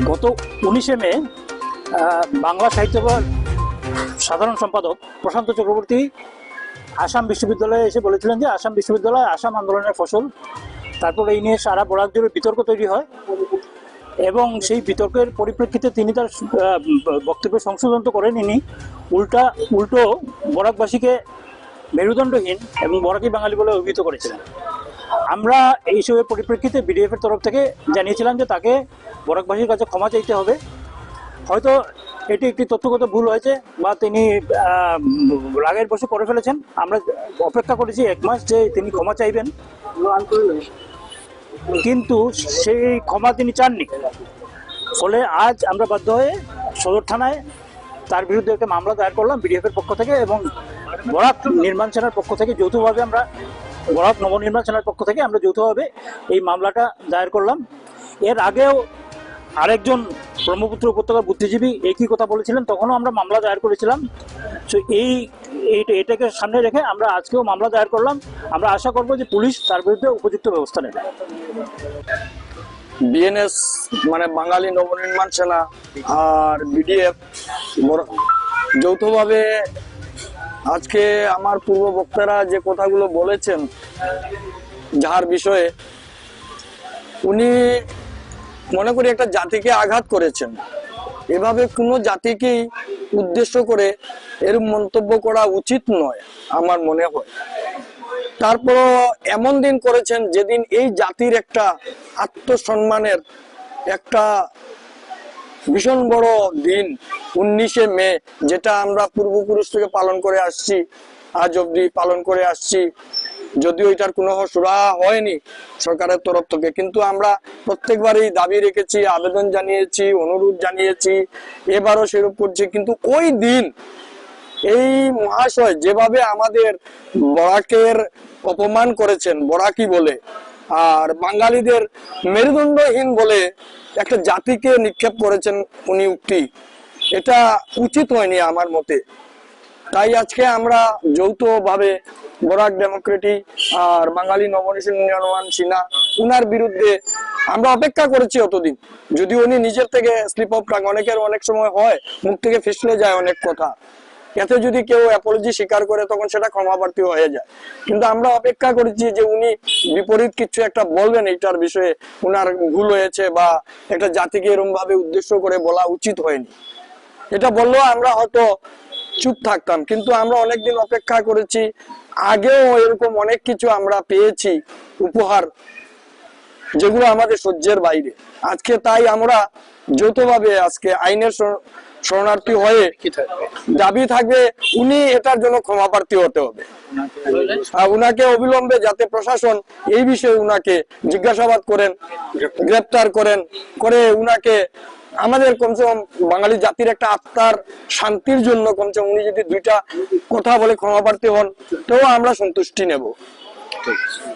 গত 19শে মে বাংলা সাহিত্য সাধারণ সম্পাদক প্রশান্ত চক্রবর্তী আসাম বিশ্ববিদ্যালয়ে এসে বলেছিলেন যে আসাম বিশ্ববিদ্যালয় আসাম আন্দোলনের ফসল। তারপর এই নিয়ে সারা বরাক জুড়ে বিতর্ক তৈরি হয় এবং সেই বিতর্কের পরিপ্রেক্ষিতে তিনি তার বক্তব্য সংশোধন তো করেননি, উল্টো বরাকবাসীকে মেরুদণ্ডহীন এবং বরাকি বাঙালি বলে অভিহিত করেছিলেন। আমরা এইসবের পরিপ্রেক্ষিতে বিডিএফের তরফ থেকে জানিয়েছিলাম যে তাকে বরাকবাসীর কাছে ক্ষমা চাইতে হবে। হয়তো এটি একটি তথ্যগত ভুল হয়েছে বা তিনি রাগের বশে করে ফেলেছেন। আমরা অপেক্ষা করেছি 1 মাস যে তিনি ক্ষমা চাইবেন, কিন্তু সেই ক্ষমা তিনি চাননি। ফলে আজ আমরা বাধ্য হয়ে সদর থানায় তার বিরুদ্ধে একটা মামলা দায়ের করলাম বিডিএফের পক্ষ থেকে এবং বরাক নির্মাণ সেনার পক্ষ থেকে যৌথভাবে বরাক নবনির্মাণ সেনার পক্ষ থেকে আমরা যৌথভাবে এই মামলাটা দায়ের করলাম। এর আগেও আরেকজন ব্রহ্মপুত্র উপত্যকার বুদ্ধিজীবী একই কথা বলেছিলেন, তখনও আমরা মামলা দায়ের করেছিলাম। সো এটাকে সামনে রেখে আমরা আজকেও মামলা দায়ের করলাম। আমরা আশা করব যে পুলিশ তার বিরুদ্ধে উপযুক্ত ব্যবস্থা নেবে। বিএনএস মানে বাঙালি নবনির্মাণ সেনা আর বিডিএফ যৌথভাবে আজকে আমার পূর্ব বক্তারা যে কথাগুলো বলেছেন, যার বিষয়ে উনি মনে করি একটা জাতিকে আঘাত করেছেন। এভাবে কোনো জাতিকেই উদ্দেশ্য করে এর মন্তব্য করা উচিত নয় আমার মনে হয়। তারপর এমন দিন করেছেন যেদিন এই জাতির একটা আত্মসম্মানের একটা ভীষণ বড় দিন 19শে মে, যেটা আমরা পূর্বপুরুষ থেকে পালন করে আসছি, আজ অব্দি পালন করে আসছি। যদিও এটার কোনো সুরাহা হয়নি সরকারের তরফ থেকে, কিন্তু আমরা প্রত্যেকবারই দাবি রেখেছি, আবেদন জানিয়েছি, অনুরোধ জানিয়েছি, এবারও সেরূপ করছি। কিন্তু ওই দিন এই মহাশয় যেভাবে আমাদের বরাকের অপমান করেছেন বরাকি বলে, আর বাঙালিদের মেরুদণ্ডহীন বলে একটা জাতিকে নিক্ষেপ করেছেন উনি উক্তি, এটা উচিত হয়নি আমার মতে। তাই আজকে আমরা যৌথভাবে বরাক ডেমোক্রেটিক আর বাঙালি নবনির্মাণ সেনা উনার বিরুদ্ধে আমরা অপেক্ষা করেছি অতদিন। যদি উনি নিজের থেকে স্লিপ অফ টাং, অনেকের অনেক সময় হয় মুখ থেকে ফিসলে যায় অনেক কথা, এতে যদি কেউ অ্যাপোলজি স্বীকার করে তখন সেটা ক্ষমাপ্রার্থী হয়ে যায়। কিন্তু আমরা অপেক্ষা করেছি যে উনি বিপরীত কিছু একটা বলবেন এইটার বিষয়ে, উনার ভুল হয়েছে বা একটা জাতিকে এরকম ভাবে উদ্দেশ্য করে বলা উচিত হয়নি। এটা বললেও আমরা হয়তো চুপ থাকতাম, কিন্তু আমরা অনেকদিন অপেক্ষা করেছি। আগেও এরকম অনেক কিছু আমরা পেয়েছি উপহার, যেগুলো আমাদের সহ্যের বাইরে। আজকে তাই আমরা যৌথভাবে আজকে আইনের শরণার্থী হয়ে দাবি থাকবে উনি এটার জন্য ক্ষমাপ্রার্থী হতে হবে। উনাকে অবিলম্বে যাতে প্রশাসন এই বিষয়ে উনাকে জিজ্ঞাসাবাদ করেন, গ্রেপ্তার করে উনাকে আমাদের কমসে কম বাঙালি জাতির একটা আত্মার শান্তির জন্য কমসে কম উনি যদি 2টা কথা বলে ক্ষমাপ্রার্থী হন, তো আমরা সন্তুষ্টি নেব।